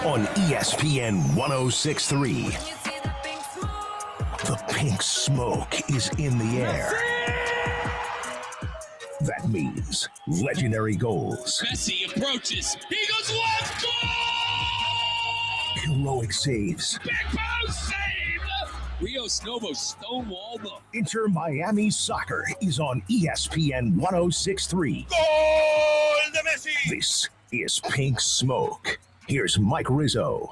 On ESPN 106.3, the pink smoke is in the air. That means legendary goals. Messi approaches. He goes left. Goal! Heroic saves. Back post save. Rios Novo stonewalled them. Inter Miami Soccer is on ESPN 106.3. Goal de Messi. This is Pink Smoke. Here's Mike Rizzo.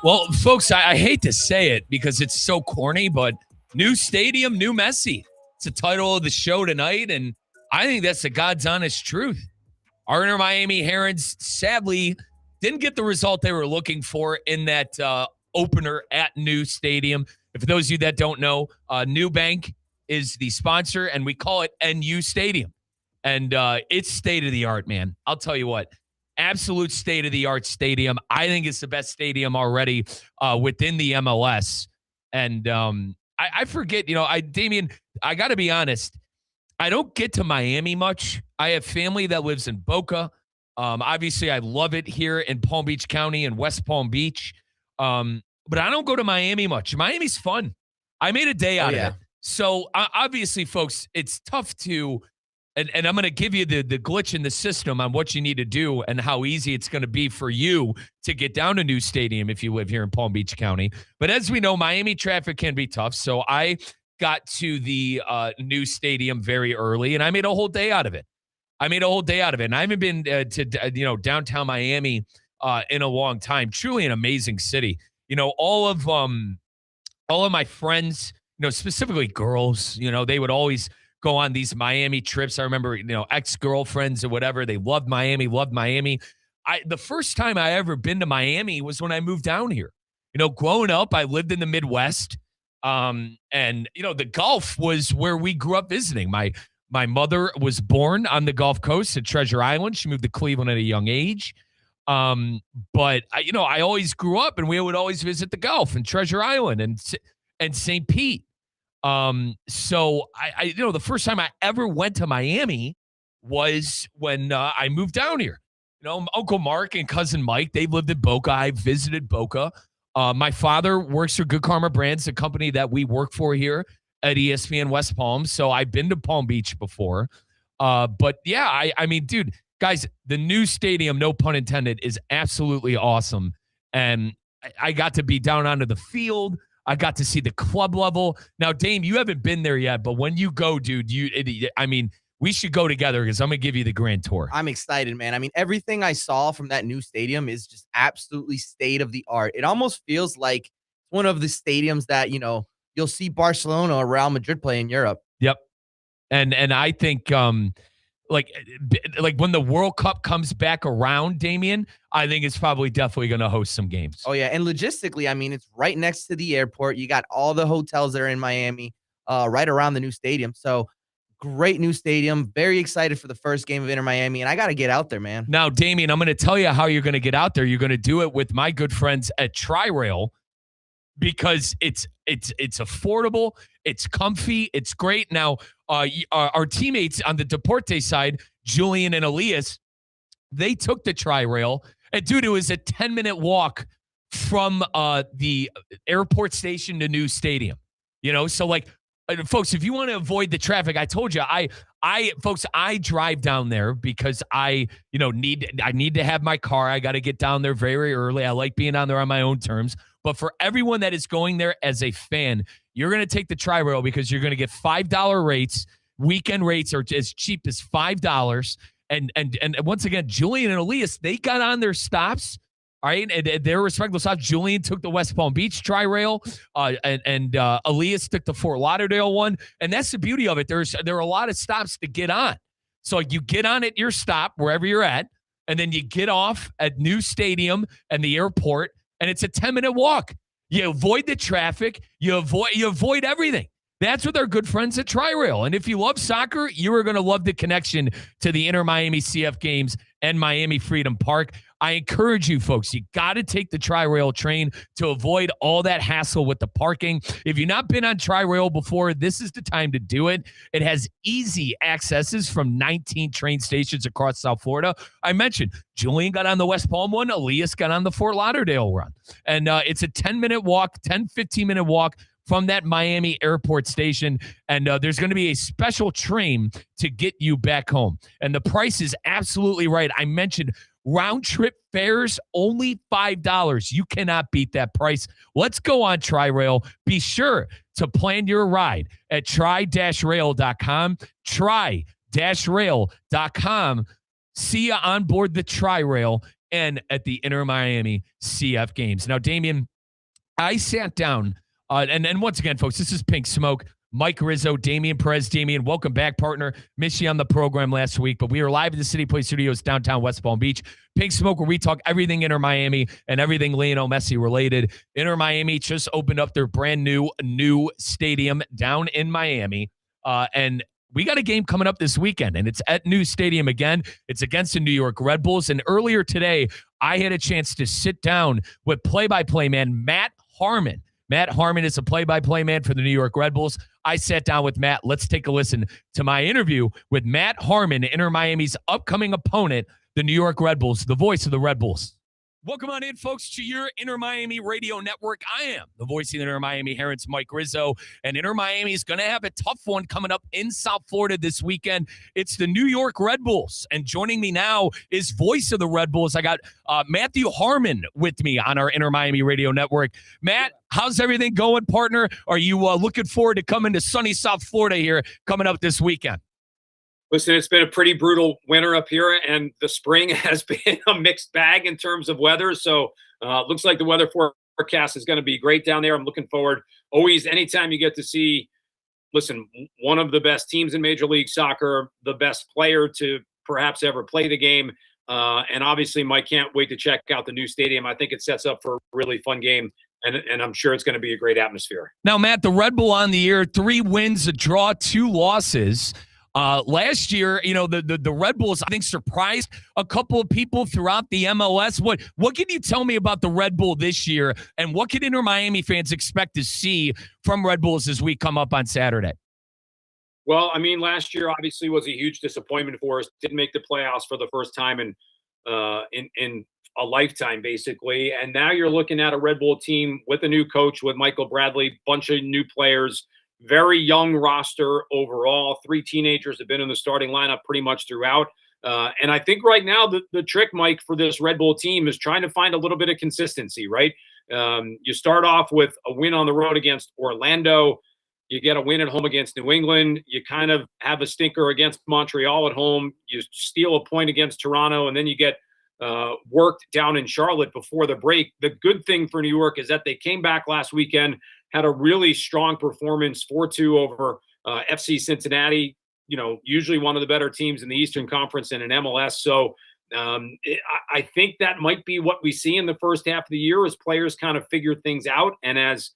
Well, folks, I hate to say it because it's so corny, but new stadium, new Messi. It's the title of the show tonight, and I think that's the God's honest truth. Our Inter Miami Herons sadly didn't get the result they were looking for in that opener at New Stadium. And for those of you that don't know, New Bank is the sponsor, and we call it NU Stadium. And it's state-of-the-art, man. I'll tell you what. Absolute state-of-the-art stadium. I think it's the best stadium already within the MLS. And I forget, Damian, I got to be honest. I don't get to Miami much. I have family that lives in Boca. Obviously, I love it here in Palm Beach County and West Palm Beach. But I don't go to Miami much. Miami's fun. I made a day out of it. So obviously, folks, it's tough to and I'm going to give you the glitch in the system on what you need to do and how easy it's going to be for you to get down to New Stadium if you live here in Palm Beach County. But as we know, Miami traffic can be tough. So I got to the New Stadium very early, and I made a whole day out of it. And I haven't been to downtown Miami in a long time. Truly an amazing city. All of my friends, specifically girls, they would always go on these Miami trips. I remember, ex-girlfriends or whatever. They loved Miami. The first time I ever been to Miami was when I moved down here. Growing up, I lived in the Midwest. And the Gulf was where we grew up visiting. My mother was born on the Gulf Coast at Treasure Island. She moved to Cleveland at a young age. But I always grew up and we would always visit the Gulf and Treasure Island and St. Pete. So I the first time I ever went to Miami was when I moved down here. Uncle Mark and cousin Mike, they lived in Boca. I visited Boca. My father works for Good Karma Brands, a company that we work for here at ESPN West Palm. So I've been to Palm Beach before. But yeah, I mean, dude, guys, the new stadium, no pun intended, is absolutely awesome. And I got to be down onto the field. I got to see the club level. Now, Dame, you haven't been there yet, but when you go, dude, we should go together because I'm going to give you the grand tour. I'm excited, man. I mean, everything I saw from that new stadium is just absolutely state of the art. It almost feels like one of the stadiums that, you'll see Barcelona or Real Madrid play in Europe. Yep. And I think like when the World Cup comes back around, Damian, I think it's probably definitely going to host some games. Oh, yeah. And logistically, I mean, it's right next to the airport. You got all the hotels that are in Miami right around the new stadium. So great new stadium. Very excited for the first game of Inter Miami. And I got to get out there, man. Now, Damian, I'm going to tell you how you're going to get out there. You're going to do it with my good friends at Tri-Rail because it's affordable. It's comfy. It's great. Now, our teammates on the Deporte side, Julian and Elias, they took the Tri-Rail. And, dude, it was a 10-minute walk from the airport station to New Stadium. So, folks, if you want to avoid the traffic, I told you, I drive down there because I need to have my car. I got to get down there very early. I like being down there on my own terms. But for everyone that is going there as a fan, you're going to take the Tri-Rail because you're going to get $5 rates. Weekend rates are as cheap as $5. And once again, Julian and Elias, they got on their stops. All right, and their respectable stops. Julian took the West Palm Beach Tri-Rail, and Elias took the Fort Lauderdale one. And that's the beauty of it. There are a lot of stops to get on. So you get on at your stop, wherever you're at, and then you get off at New Stadium and the airport, and it's a 10-minute walk. You avoid the traffic. You avoid everything. That's with our good friends at Tri-Rail. And if you love soccer, you are going to love the connection to the Inter Miami CF games and Miami Freedom Park. I encourage you folks, you got to take the Tri-Rail train to avoid all that hassle with the parking. If you've not been on Tri-Rail before, this is the time to do it. It has easy accesses from 19 train stations across South Florida. I mentioned Julian got on the West Palm one, Elias got on the Fort Lauderdale run. And it's a 10-minute walk, 15-minute walk from that Miami airport station. And there's going to be a special train to get you back home. And the price is absolutely right. I mentioned round trip fares, only $5. You cannot beat that price. Let's go on Tri-Rail. Be sure to plan your ride at try-rail.com. Try-rail.com. See you on board the Tri-Rail and at the Inter Miami CF games. Now, Damian, I sat down, and once again, folks, this is Pink Smoke. Mike Rizzo, Damian Perez. Damian, welcome back, partner. Missed you on the program last week, but we are live at the City Play Studios, downtown West Palm Beach. Pink Smoke, where we talk everything Inter Miami and everything Lionel Messi related. Inter Miami just opened up their brand new stadium down in Miami, and we got a game coming up this weekend, and it's at New Stadium again. It's against the New York Red Bulls, and earlier today, I had a chance to sit down with play-by-play man Matt Harmon. Matt Harmon is a play-by-play man for the New York Red Bulls. I sat down with Matt. Let's take a listen to my interview with Matt Harmon, Inter Miami's upcoming opponent, the New York Red Bulls, the voice of the Red Bulls. Welcome on in, folks, to your Inter Miami radio network. I am the voice of the Inter Miami Herons, Mike Rizzo, and Inter Miami is going to have a tough one coming up in South Florida this weekend. It's the New York Red Bulls, and joining me now is voice of the Red Bulls. I got Matthew Harmon with me on our Inter Miami radio network. Matt, how's everything going, partner? Are you looking forward to coming to sunny South Florida here coming up this weekend? Listen, it's been a pretty brutal winter up here, and the spring has been a mixed bag in terms of weather. So it looks like the weather forecast is going to be great down there. I'm looking forward. Always, anytime you get to see, listen, one of the best teams in Major League Soccer, the best player to perhaps ever play the game. And obviously, Mike can't wait to check out the new stadium. I think it sets up for a really fun game. And I'm sure it's going to be a great atmosphere. Now, Matt, the Red Bull on the year, 3 wins, a draw, 2 losses. Last year, the Red Bulls, I think, surprised a couple of people throughout the MLS. What can you tell me about the Red Bull this year, and what can Inter Miami fans expect to see from Red Bulls as we come up on Saturday? Well, I mean, last year obviously was a huge disappointment for us. Didn't make the playoffs for the first time in a lifetime, basically. And now you're looking at a Red Bull team with a new coach, with Michael Bradley, bunch of new players. Very young roster overall. 3 teenagers have been in the starting lineup pretty much throughout. And I think right now the trick, Mike, for this Red Bull team is trying to find a little bit of consistency, right? You start off with a win on the road against Orlando. You get a win at home against New England. You kind of have a stinker against Montreal at home. You steal a point against Toronto, and then you get worked down in Charlotte before the break. The good thing for New York is that they came back last weekend, had a really strong performance, 4-2 over FC Cincinnati, usually one of the better teams in the Eastern Conference and in MLS. So I think that might be what we see in the first half of the year as players kind of figure things out. And as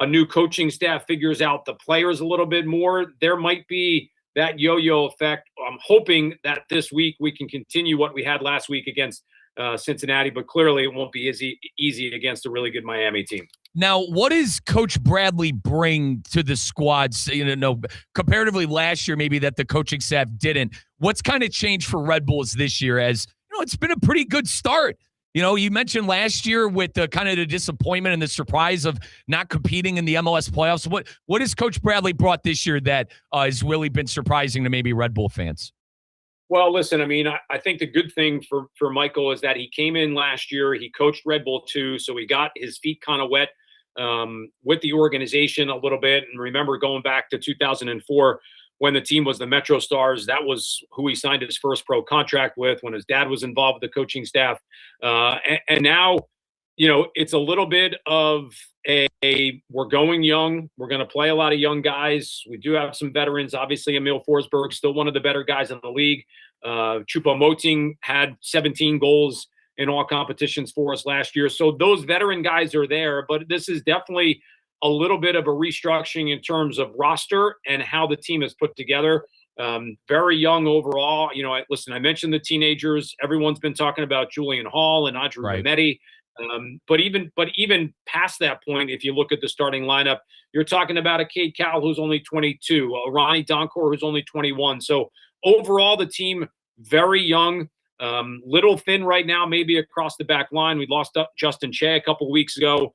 a new coaching staff figures out the players a little bit more, there might be that yo-yo effect. I'm hoping that this week we can continue what we had last week against Cincinnati, but clearly it won't be easy against a really good Miami team. Now, what does Coach Bradley bring to the squads, comparatively last year, maybe that the coaching staff didn't? What's kind of changed for Red Bulls this year as, it's been a pretty good start. You mentioned last year with the kind of the disappointment and the surprise of not competing in the MLS playoffs. What has Coach Bradley brought this year that has really been surprising to maybe Red Bull fans? Well, listen, I mean, I think the good thing for Michael is that he came in last year. He coached Red Bull too, so he got his feet kind of wet with the organization a little bit. And remember, going back to 2004, when the team was the Metro Stars, that was who he signed his first pro contract with, when his dad was involved with the coaching staff. And now, it's a little bit of we're going young. We're going to play a lot of young guys. We do have some veterans. Obviously, Emil Forsberg, still one of the better guys in the league. Choupo-Moting had 17 goals in all competitions for us last year. So those veteran guys are there, but this is definitely a little bit of a restructuring in terms of roster and how the team is put together. Very young overall. Listen, I mentioned the teenagers. Everyone's been talking about Julian Hall and Audrey Rometti. But even past that point, if you look at the starting lineup, you're talking about a Cade Cowell who's only 22, a Ronnie Donkor who's only 21. So overall, the team very young, little thin right now, maybe across the back line. We lost Justin Che a couple of weeks ago,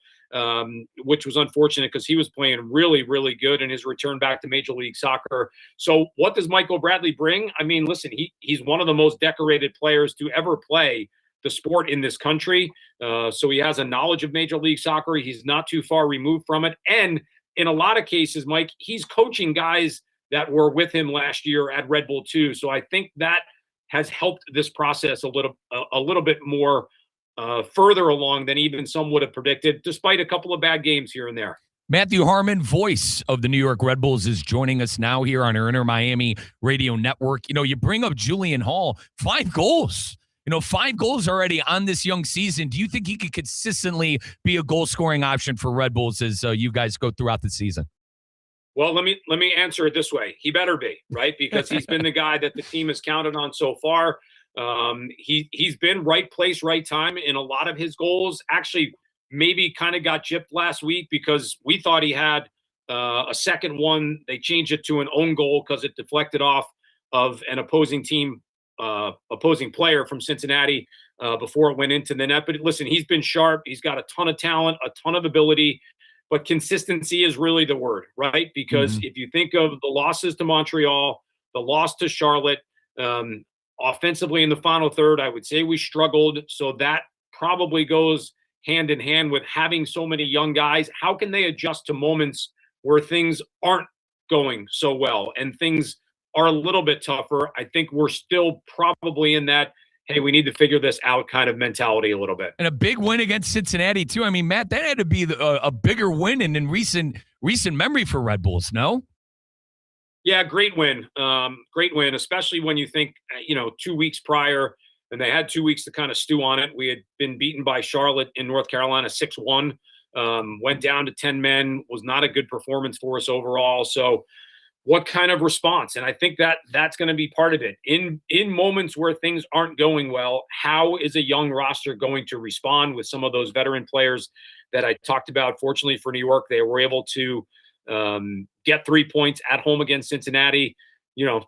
which was unfortunate because he was playing really, really good in his return back to Major League Soccer. So what does Michael Bradley bring? I mean, listen, he's one of the most decorated players to ever play the sport in this country. So he has a knowledge of Major League Soccer. He's not too far removed from it. And in a lot of cases, Mike, he's coaching guys that were with him last year at Red Bull too. So I think that has helped this process a little bit more further along than even some would have predicted, despite a couple of bad games here and there. Matthew Harmon, voice of the New York Red Bulls, is joining us now here on our Inter Miami radio network. You bring up Julian Hall, 5 goals. 5 goals already on this young season. Do you think he could consistently be a goal-scoring option for Red Bulls as you guys go throughout the season? Well, let me answer it this way. He better be, right? Because he's been the guy that the team has counted on so far. He's been right place, right time in a lot of his goals. Actually, maybe kind of got gypped last week because we thought he had a second one. They changed it to an own goal because it deflected off of an opposing player from Cincinnati before it went into the net. But listen, he's been sharp. He's got a ton of talent, a ton of ability. But consistency is really the word, right? Because if you think of the losses to Montreal, the loss to Charlotte, offensively in the final third, I would say we struggled. So that probably goes hand in hand with having so many young guys. How can they adjust to moments where things aren't going so well and things are a little bit tougher? I think we're still probably in that, hey, we need to figure this out kind of mentality a little bit. And a big win against Cincinnati, too. I mean, Matt, that had to be a bigger win in recent memory for Red Bulls, no? Yeah, great win. Great win, especially when you think, 2 weeks prior, and they had 2 weeks to kind of stew on it. We had been beaten by Charlotte in North Carolina 6-1, went down to 10 men, was not a good performance for us overall. So what kind of response? And I think that's going to be part of it. In moments where things aren't going well, how is a young roster going to respond with some of those veteran players that I talked about? Fortunately for New York, they were able to get 3 points at home against Cincinnati.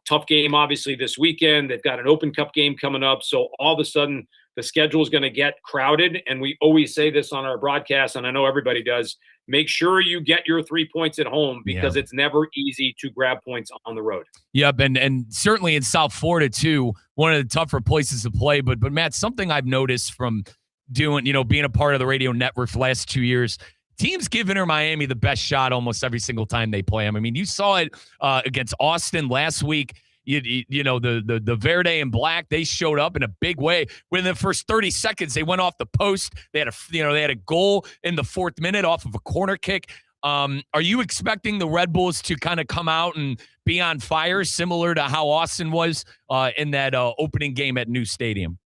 Tough game, obviously, this weekend. They've got an Open Cup game coming up. So all of a sudden, the schedule is going to get crowded. And we always say this on our broadcast, and I know everybody does. Make sure you get your 3 points at home because it's never easy to grab points on the road. Yep, and certainly in South Florida, too, one of the tougher places to play. But Matt, something I've noticed from being a part of the radio network for the last 2 years, teams give Inter Miami the best shot almost every single time they play them. I mean, you saw it against Austin last week. The Verde and Black, they showed up in a big way. Within the first 30 seconds, they went off the post. They had a goal in the 4th minute off of a corner kick. Are you expecting the Red Bulls to kind of come out and be on fire, similar to how Austin was in that opening game at New Stadium?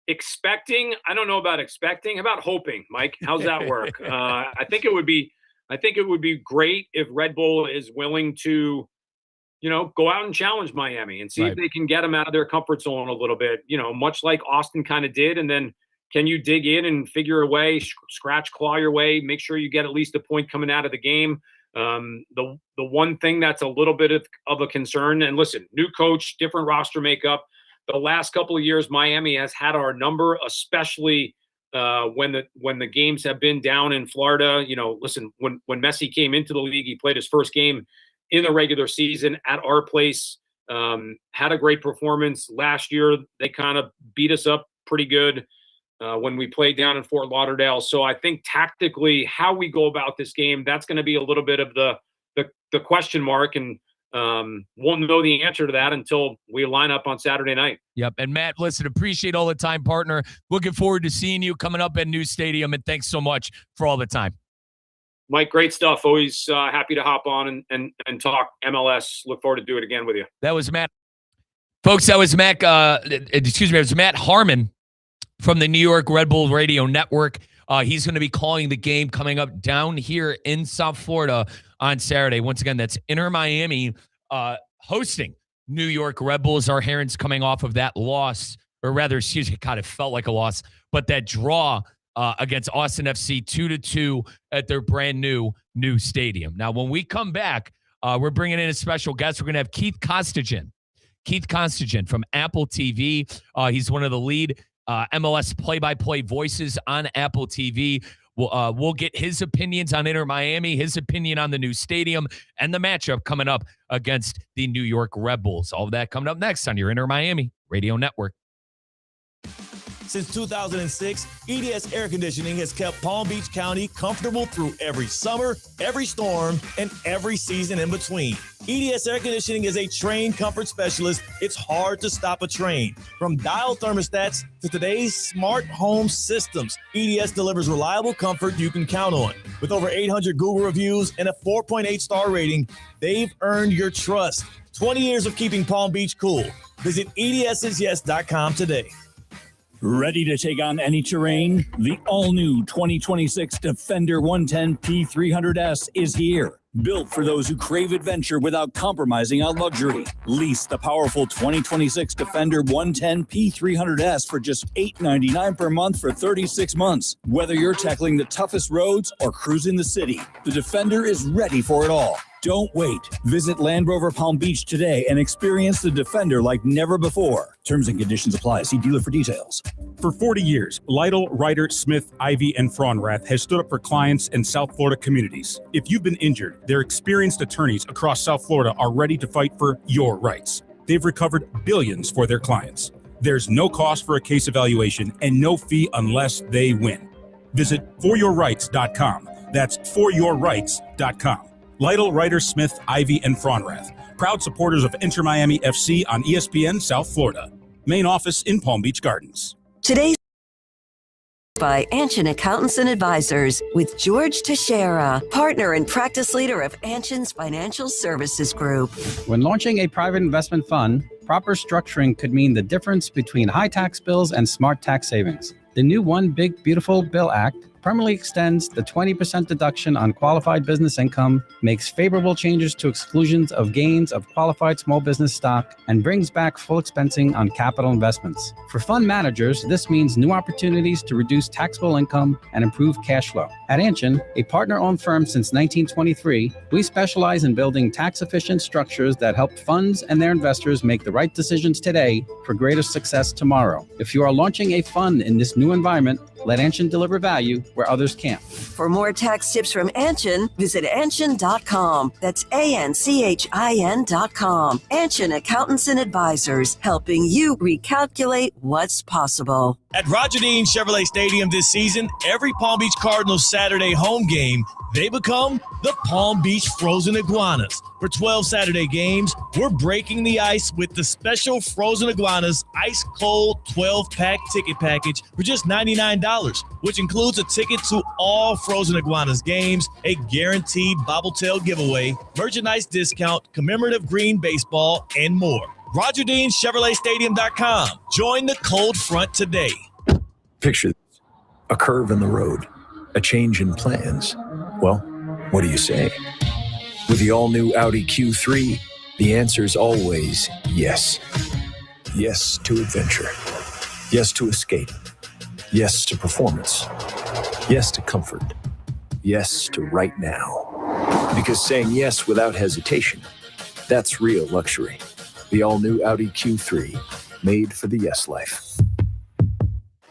Expecting? I don't know about expecting. How about hoping, Mike? How's that work? I think it would be great if Red Bull is willing to go out and challenge Miami and see if they can get them out of their comfort zone a little bit, much like Austin kind of did. And then can you dig in and figure a way, scratch, claw your way, make sure you get at least a point coming out of the game? The one thing that's a little bit of a concern, and listen, new coach, different roster makeup. The last couple of years, Miami has had our number, especially when the games have been down in Florida. Listen, when Messi came into the league, he played his first game in the regular season at our place, had a great performance. Last year, they kind of beat us up pretty good when we played down in Fort Lauderdale. So I think tactically how we go about this game, that's going to be a little bit of the question mark, and won't know the answer to that until we line up on Saturday night. Yep. And Matt, listen, appreciate all the time, partner. Looking forward to seeing you coming up at New Stadium, and thanks so much for all the time. Mike, great stuff. Always happy to hop on and talk MLS. Look forward to do it again with you. That was Matt. Folks, that was Matt. It was Matt Harmon from the New York Red Bull Radio Network. He's going to be calling the game coming up down here in South Florida on Saturday. Once again, that's Inter Miami hosting New York Red Bulls. Our Herons coming off of that loss, or rather, excuse me, God, it felt like a loss, but that draw against Austin FC 2-2 at their brand new stadium. Now, when we come back, we're bringing in a special guest. We're going to have Keith Costigan from Apple TV. He's one of the lead MLS play-by-play voices on Apple TV. We'll get his opinions on Inter Miami, his opinion on the new stadium, and the matchup coming up against the New York Red Bulls. All of that coming up next on your Inter Miami Radio Network. Since 2006, EDS Air Conditioning has kept Palm Beach County comfortable through every summer, every storm, and every season in between. EDS Air Conditioning is a trained comfort specialist. It's hard to stop a train. From dial thermostats to today's smart home systems, EDS delivers reliable comfort you can count on. With over 800 Google reviews and a 4.8 star rating, they've earned your trust. 20 years of keeping Palm Beach cool. Visit EDSisyes.com today. Ready to take on any terrain? The all-new 2026 Defender 110 P300S is here. Built for those who crave adventure without compromising on luxury. Lease the powerful 2026 Defender 110 P300S for just $899 per month for 36 months. Whether you're tackling the toughest roads or cruising the city, the Defender is ready for it all. Don't wait. Visit Land Rover Palm Beach today and experience the Defender like never before. Terms and conditions apply. See dealer for details. For 40 years, Lytle, Ryder, Smith, Ivy, and Fraunrath has stood up for clients in South Florida communities. If you've been injured, their experienced attorneys across South Florida are ready to fight for your rights. They've recovered billions for their clients. There's no cost for a case evaluation and no fee unless they win. Visit foryourrights.com. That's foryourrights.com. Lytle, Ryder, Smith, Ivy, and Fraunrath. Proud supporters of Inter Miami FC on ESPN South Florida. Main office in Palm Beach Gardens. Today's by Anshin Accountants and Advisors with George Teixeira, partner and practice leader of Anshin's Financial Services Group. When launching a private investment fund, proper structuring could mean the difference between high tax bills and smart tax savings. The new One Big Beautiful Bill Act permanently extends the 20% deduction on qualified business income, makes favorable changes to exclusions of gains of qualified small business stock, and brings back full expensing on capital investments. For fund managers, this means new opportunities to reduce taxable income and improve cash flow. At Anshin, a partner-owned firm since 1923, we specialize in building tax-efficient structures that help funds and their investors make the right decisions today for greater success tomorrow. If you are launching a fund in this new environment, let Anshin deliver value where others can't. For more tax tips from Anshin, visit Anshin.com. That's ANCHIN.com. Anshin Accountants and Advisors, helping you recalculate what's possible. At Roger Dean Chevrolet Stadium this season, every Palm Beach Cardinals Saturday home game, they become the Palm Beach Frozen Iguanas. For 12 Saturday games, we're breaking the ice with the special Frozen Iguanas Ice Cold 12-pack ticket package for just $99, which includes a ticket to all Frozen Iguanas games, a guaranteed Bobbletail giveaway, merchandise discount, commemorative green baseball, and more. RogerDeanChevroletStadium.com. Join the cold front today. Picture this. A curve in the road, a change in plans. Well, what do you say? With the all-new Audi Q3, the answer is always yes. Yes to adventure. Yes to escape. Yes to performance. Yes to comfort. Yes to right now. Because saying yes without hesitation, that's real luxury. The all-new Audi Q3, made for the yes life.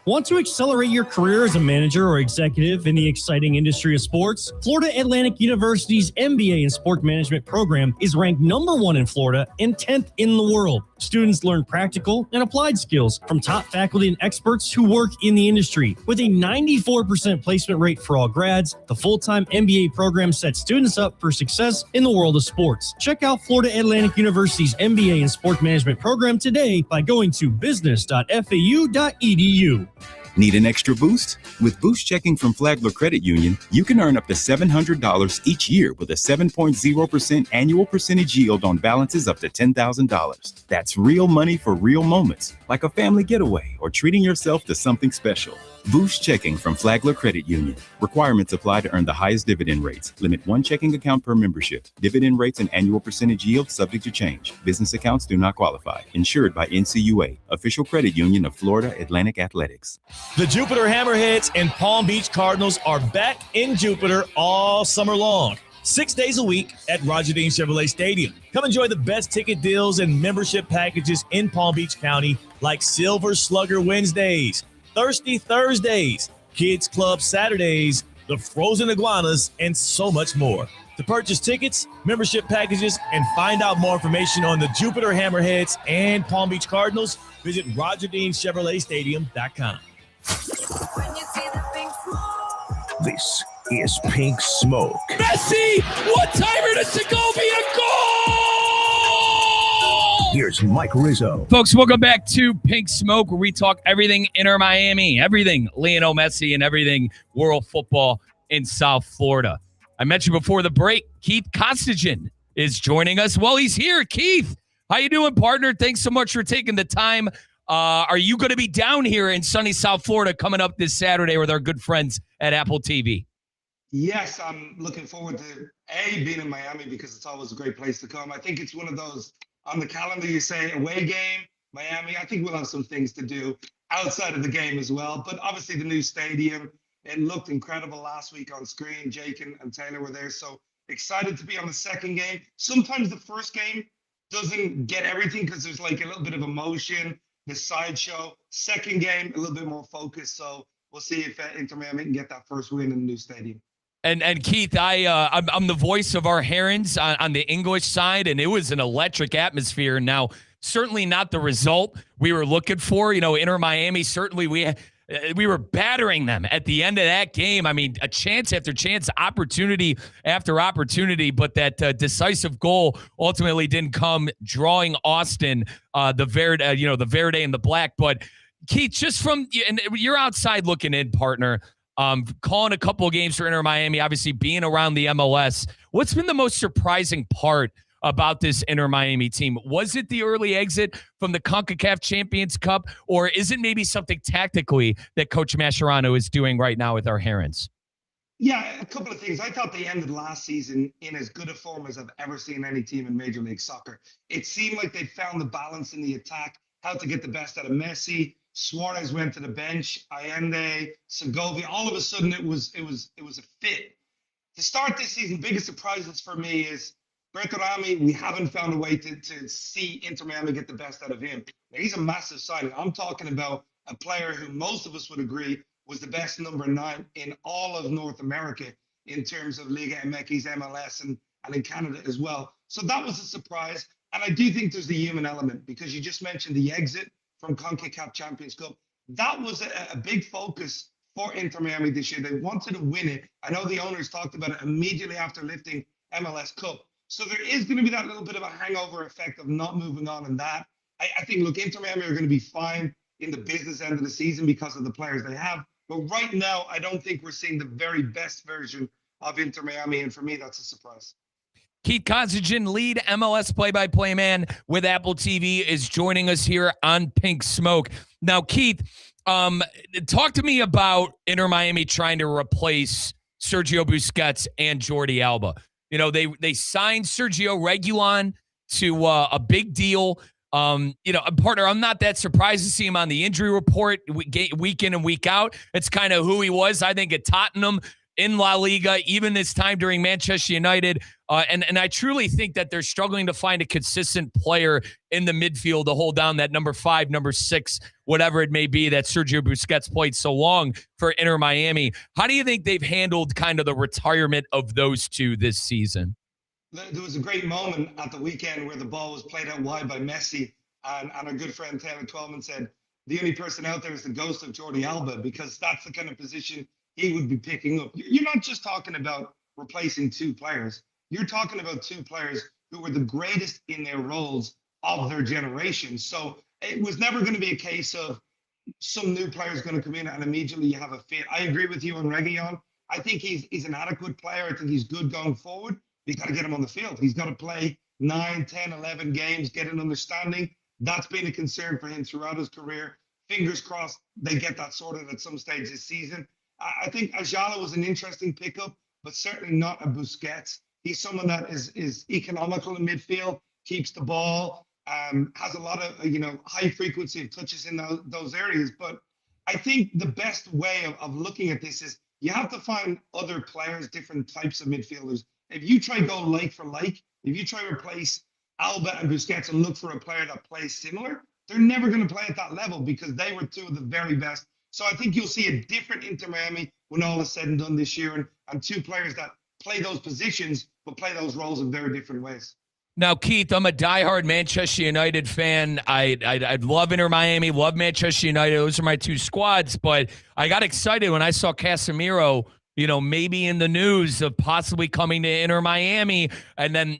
Want to accelerate your career as a manager or executive in the exciting industry of sports? Florida Atlantic University's MBA in Sport Management program is ranked #1 in Florida and 10th in the world. Students learn practical and applied skills from top faculty and experts who work in the industry. With a 94% placement rate for all grads, the full-time MBA program sets students up for success in the world of sports. Check out Florida Atlantic University's MBA in Sport Management program today by going to business.fau.edu. Need an extra boost? With Boost Checking from Flagler Credit Union, you can earn up to $700 each year with a 7.0% annual percentage yield on balances up to $10,000. That's real money for real moments, like a family getaway or treating yourself to something special. Boost Checking from Flagler Credit Union. Requirements apply to earn the highest dividend rates. Limit one checking account per membership. Dividend rates and annual percentage yield subject to change. Business accounts do not qualify. Insured by NCUA, official credit union of Florida Atlantic Athletics. The Jupiter Hammerheads and Palm Beach Cardinals are back in Jupiter all summer long. 6 days a week at Roger Dean Chevrolet Stadium. Come enjoy the best ticket deals and membership packages in Palm Beach County, like Silver Slugger Wednesdays, Thirsty Thursdays, Kids Club Saturdays, the Frozen Iguanas, and so much more. To purchase tickets, membership packages, and find out more information on the Jupiter Hammerheads and Palm Beach Cardinals, visit RogerDeanChevroletStadium.com. This is Pink Smoke. Messi, one-timer to Segovia, goal! Here's Mike Rizzo. Folks, welcome back to Pink Smoke, where we talk everything Inter Miami, everything Lionel Messi, and everything world football in South Florida. I mentioned before the break, Keith Costigan is joining us. Well, he's here. Keith, how you doing, partner? Thanks so much for taking the time. Are you going to be down here in sunny South Florida coming up this Saturday with our good friends at Apple TV? Yes, I'm looking forward to being in Miami because it's always a great place to come. I think it's one of those on the calendar you say away game, Miami. I think we'll have some things to do outside of the game as well. But obviously the new stadium, it looked incredible last week on screen. Jake and Taylor were there. So excited to be on the second game. Sometimes the first game doesn't get everything because there's like a little bit of emotion, the sideshow. Second game, a little bit more focused. So we'll see if Inter Miami can get that first win in the new stadium. And Keith, I'm the voice of our Herons on the English side, and it was an electric atmosphere. Now, certainly not the result we were looking for. You know, Inter Miami, certainly we were battering them at the end of that game. I mean, a chance after chance, opportunity after opportunity, but that decisive goal ultimately didn't come, drawing Austin, the Verde and the black. But Keith, just from, and you're outside looking in, partner. Calling a couple of games for Inter Miami, obviously being around the MLS. What's been the most surprising part about this Inter Miami team? Was it the early exit from the CONCACAF Champions Cup, or is it maybe something tactically that Coach Mascherano is doing right now with our Herons? Yeah, a couple of things. I thought they ended last season in as good a form as I've ever seen any team in Major League Soccer. It seemed like they found the balance in the attack, how to get the best out of Messi. Suarez went to the bench, Allende, Segovia. All of a sudden, it was a fit. To start this season, biggest surprises for me is Bertarami. We haven't found a way to see Inter Miami get the best out of him. Now, he's a massive signing. I'm talking about a player who most of us would agree was the best number 9 in all of North America in terms of Liga MX, MLS, and in Canada as well. So that was a surprise. And I do think there's the human element because you just mentioned the exit from CONCACAF Champions Cup. That was a big focus for Inter Miami this year. They wanted to win it. I know the owners talked about it immediately after lifting MLS Cup. So there is going to be that little bit of a hangover effect of not moving on in that. I think, look, Inter Miami are going to be fine in the business end of the season because of the players they have. But right now, I don't think we're seeing the very best version of Inter Miami. And for me, that's a surprise. Keith Costigan, lead MLS play-by-play man with Apple TV, is joining us here on Pink Smoke. Now, Keith, talk to me about Inter Miami trying to replace Sergio Busquets and Jordi Alba. You know, they signed Sergio Reguilon to a big deal. Partner, I'm not that surprised to see him on the injury report week in and week out. It's kind of who he was, I think, at Tottenham, in La Liga, even this time during Manchester United. And I truly think that they're struggling to find a consistent player in the midfield to hold down that number 5, number 6, whatever it may be that Sergio Busquets played so long for Inter Miami. How do you think they've handled kind of the retirement of those two this season? There was a great moment at the weekend where the ball was played out wide by Messi, and our good friend Taylor Twellman said, the only person out there is the ghost of Jordi Alba, because that's the kind of position he would be picking up. You're not just talking about replacing 2 players. You're talking about 2 players who were the greatest in their roles of their generation. So it was never going to be a case of some new player is going to come in and immediately you have a fit. I agree with you on Reguilon. I think he's an adequate player. I think he's good going forward. He's got to get him on the field. He's got to play 9, 10, 11 games, get an understanding. That's been a concern for him throughout his career. Fingers crossed they get that sorted at some stage this season. I think Ajala was an interesting pickup, but certainly not a Busquets. He's someone that is economical in midfield, keeps the ball, has a lot of high frequency of touches in those areas. But I think the best way of looking at this is you have to find other players, different types of midfielders. If you try go like for like, if you try to replace Alba and Busquets and look for a player that plays similar, they're never going to play at that level because they were two of the very best. So I think you'll see a different Inter Miami when all is said and done this year, and two players that play those positions but play those roles in very different ways. Now, Keith, I'm a diehard Manchester United fan. I love Inter Miami, love Manchester United. Those are my two squads. But I got excited when I saw Casemiro, maybe in the news of possibly coming to Inter Miami, and then,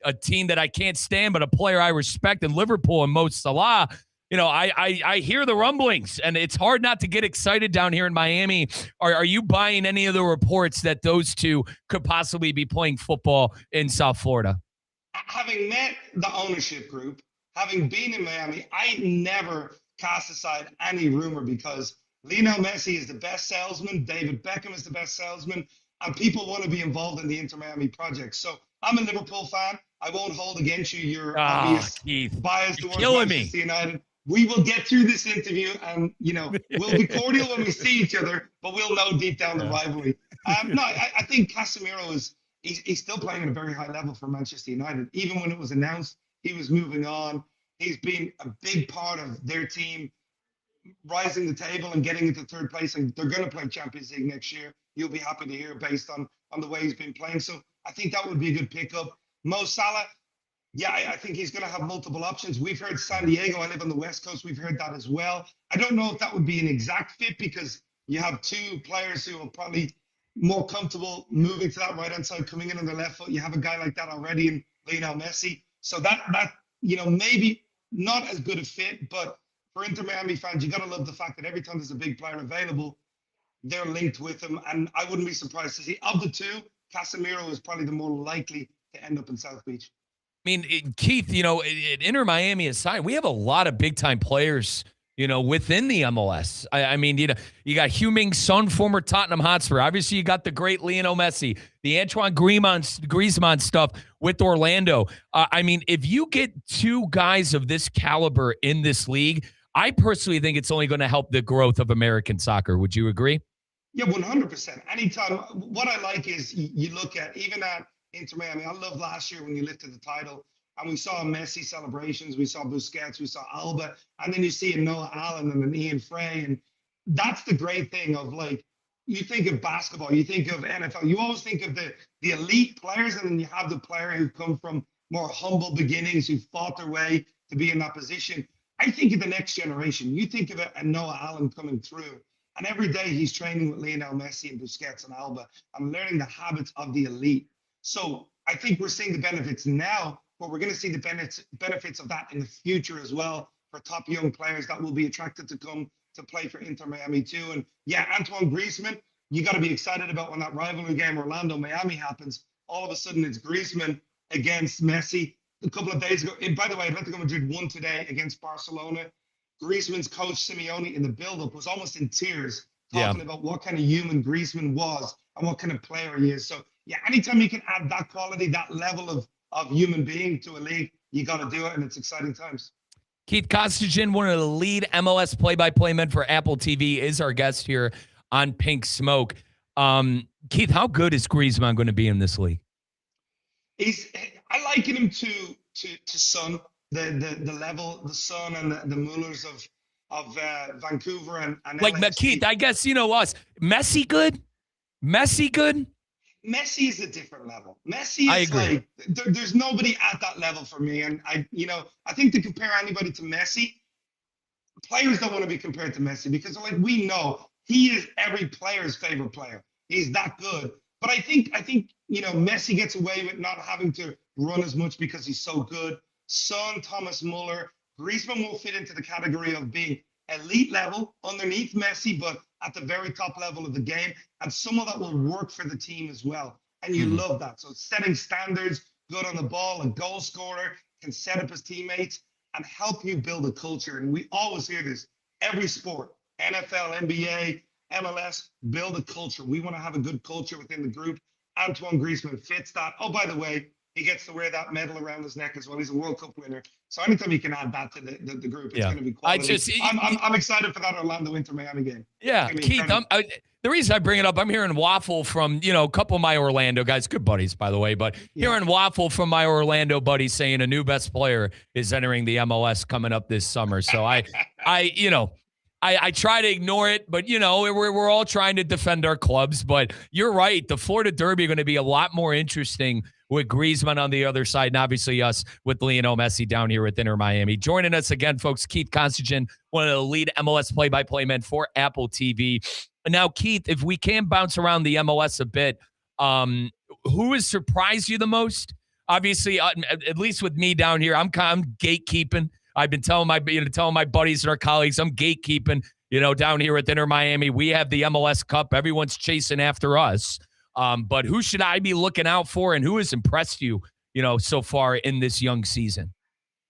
a team that I can't stand, but a player I respect in Liverpool and Mo Salah. I hear the rumblings, and it's hard not to get excited down here in Miami. Are you buying any of the reports that those two could possibly be playing football in South Florida? Having met the ownership group, having been in Miami, I never cast aside any rumor because Lionel Messi is the best salesman, David Beckham is the best salesman, and people want to be involved in the Inter Miami project. So I'm a Liverpool fan. I won't hold against you your obvious Keith, bias you're towards Manchester United. We will get through this interview, and we'll be cordial when we see each other, but we'll know deep down the rivalry. No, I think Casemiro he's still playing at a very high level for Manchester United. Even when it was announced he was moving on, he's been a big part of their team rising the table and getting into third place. And they're going to play Champions League next year. You'll be happy to hear based on the way he's been playing. So I think that would be a good pickup. Mo Salah, yeah, I think he's going to have multiple options. We've heard San Diego. I live on the West Coast. We've heard that as well. I don't know if that would be an exact fit because you have two players who will probably more comfortable moving to that right-hand side, coming in on their left foot. You have a guy like that already in Lionel Messi. So that maybe not as good a fit, but for Inter Miami fans, you got to love the fact that every time there's a big player available, they're linked with him. And I wouldn't be surprised to see, of the two, Casemiro is probably the more likely to end up in South Beach. I mean, Keith, Inter Miami aside, we have a lot of big-time players within the MLS. I mean, you got Heung-min Son, former Tottenham Hotspur. Obviously, you got the great Lionel Messi, the Antoine Griezmann stuff with Orlando. I mean, if you get two guys of this caliber in this league, I personally think it's only going to help the growth of American soccer. Would you agree? Yeah, 100%. Anytime. What I like is you look at, even at Inter Miami, I love last year when you lifted the title, and we saw Messi celebrations, we saw Busquets, we saw Alba, and then you see a Noah Allen and an Ian Frey. And that's the great thing of, like, you think of basketball, you think of NFL, you always think of the elite players, and then you have the player who come from more humble beginnings, who fought their way to be in that position. I think of the next generation. You think of a Noah Allen coming through, and every day he's training with Lionel Messi and Busquets and Alba and learning the habits of the elite. So I think we're seeing the benefits now, but we're going to see the benefits of that in the future as well for top young players that will be attracted to come to play for Inter Miami too. And yeah, Antoine Griezmann, you got to be excited about when that rivalry game Orlando-Miami happens. All of a sudden it's Griezmann against Messi. A couple of days ago, and by the way, Atletico Madrid won today against Barcelona. Griezmann's coach Simeone in the build-up was almost in tears talking about what kind of human Griezmann was and what kind of player he is. So yeah, anytime you can add that quality, that level of human being to a league, you got to do it, and it's exciting times. Keith Costigan, one of the lead MLS play-by-play men for Apple TV, is our guest here on Pink Smoke. Keith, how good is Griezmann going to be in this league? I liken him to Son, the level, the Son and the Mullers of Vancouver and like LAFC. Keith, I guess us. Messi good? Messi good? Messi is a different level. Messi is like there's nobody at that level for me. And I think to compare anybody to Messi, players don't want to be compared to Messi because like we know he is every player's favorite player. He's that good. But I think Messi gets away with not having to run as much because he's so good. Son, Thomas Muller, Griezmann will fit into the category of being elite level underneath Messi, but at the very top level of the game, and someone that will work for the team as well. And you love that. So setting standards, good on the ball, a goal scorer, can set up his teammates and help you build a culture. And we always hear this. every sport, NFL, NBA, MLS, build a culture. We want to have a good culture within the group. Antoine Griezmann fits that. Oh, by the way, he gets to wear that medal around his neck as well. He's a World Cup winner. So anytime you can add that to the group, it's going to be quality. I'm excited for that Orlando Inter Miami game. Yeah, Keith, the reason I bring it up, I'm hearing waffle from, a couple of my Orlando guys, good buddies, by the way, but hearing waffle from my Orlando buddies saying a new best player is entering the MLS coming up this summer. So I try to ignore it, but, we're all trying to defend our clubs. But you're right. The Florida Derby are going to be a lot more interesting with Griezmann on the other side, and obviously us with Lionel Messi down here with Inter Miami. Joining us again, folks, Keith Constantine, one of the lead MLS play-by-play men for Apple TV. Now, Keith, if we can bounce around the MLS a bit, who has surprised you the most? Obviously, at least with me down here, I'm gatekeeping. I've been telling my buddies and our colleagues, I'm gatekeeping, down here at Inter Miami. We have the MLS Cup. Everyone's chasing after us. But who should I be looking out for, and who has impressed you, so far in this young season?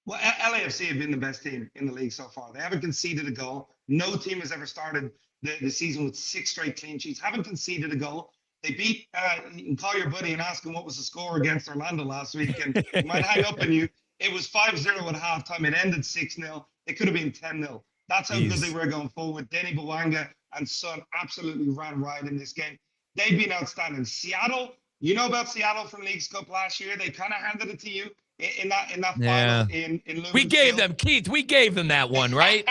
Well, LAFC have been the best team in the league so far. They haven't conceded a goal. No team has ever started the season with 6 straight clean sheets. Haven't conceded a goal. They beat, you can call your buddy and ask him what was the score against Orlando last week, and he might hang up on you. It was 5-0 at halftime. It ended 6-0. It could have been 10-0. That's how good they were going forward. Denny Bwanga and Son absolutely ran riot in this game. They've been outstanding. Seattle, you know about Seattle from Leagues Cup last year. They kind of handed it to you in that final in Lumen. We gave them, Keith, we gave them that one, right?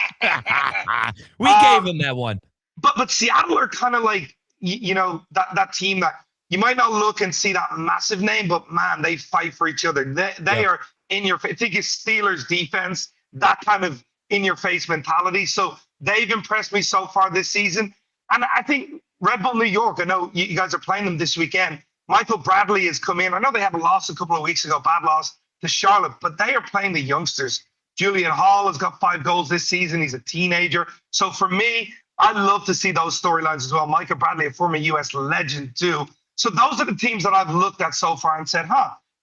We gave them that one. But Seattle are kind of like, that team that you might not look and see that massive name, but man, they fight for each other. They are in your face. I think it's Steelers defense, that kind of in your face mentality. So they've impressed me so far this season. And I think Red Bull New York, I know you guys are playing them this weekend. Michael Bradley has come in. I know they had a loss a couple of weeks ago, bad loss to Charlotte, but they are playing the youngsters. Julian Hall has got 5 goals this season. He's a teenager. So for me, I'd love to see those storylines as well. Michael Bradley, a former U.S. legend too. So those are the teams that I've looked at so far and said,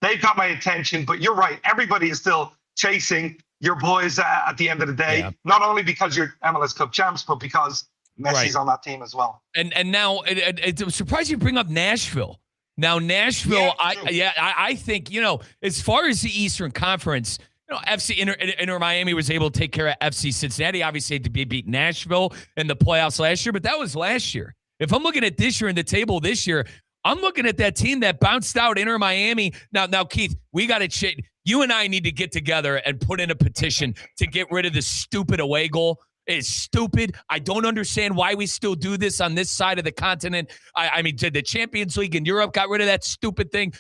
they've got my attention. But you're right. Everybody is still chasing your boys at the end of the day, not only because you're MLS Cup champs, but because Messi's on that team as well. And now it's surprising you bring up Nashville. Now, Nashville, I think, as far as the Eastern Conference, FC Inter Miami was able to take care of FC Cincinnati. Obviously, had to beat Nashville in the playoffs last year, but that was last year. If I'm looking at this year in the table this year, I'm looking at that team that bounced out Inter Miami. Now, Keith, we got to you and I need to get together and put in a petition to get rid of this stupid away goal. It's stupid. I don't understand why we still do this on this side of the continent. I mean, the Champions League in Europe got rid of that stupid thing.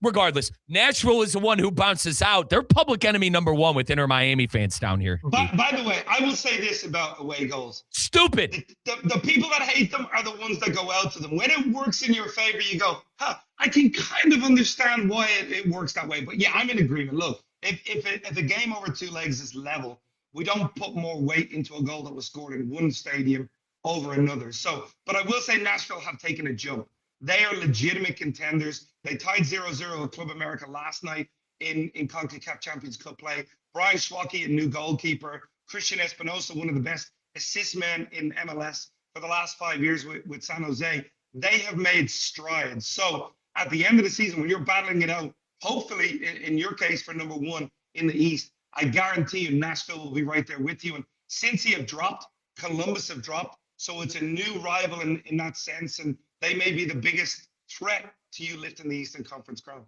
Regardless, Nashville is the one who bounces out. They're public enemy number 1 with Inter Miami fans down here. By the way, I will say this about away goals. Stupid. The people that hate them are the ones that go out to them. When it works in your favor, you go, I can kind of understand why it works that way. But yeah, I'm in agreement. Look, if a game over 2 legs is level, we don't put more weight into a goal that was scored in one stadium over another. So, but I will say Nashville have taken a jump. They are legitimate contenders. They tied 0-0 with Club America last night in CONCACAF Champions Cup play. Brian Schwacke, a new goalkeeper. Christian Espinosa, one of the best assist men in MLS for the last 5 years with San Jose. They have made strides. So at the end of the season, when you're battling it out, hopefully in your case for number 1 in the East, I guarantee you Nashville will be right there with you. And Cincy have dropped, Columbus have dropped. So it's a new rival in that sense. And they may be the biggest threat to you lifting the Eastern Conference crown.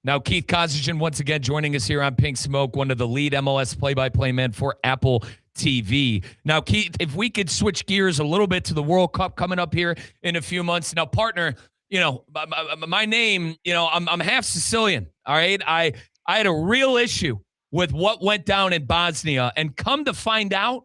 Now, Keith Constantine once again joining us here on Pink Smoke, one of the lead MLS play-by-play men for Apple TV. Now, Keith, if we could switch gears a little bit to the World Cup coming up here in a few months. Now, partner, my name, I'm half Sicilian, all right? I had a real issue with what went down in Bosnia, and come to find out,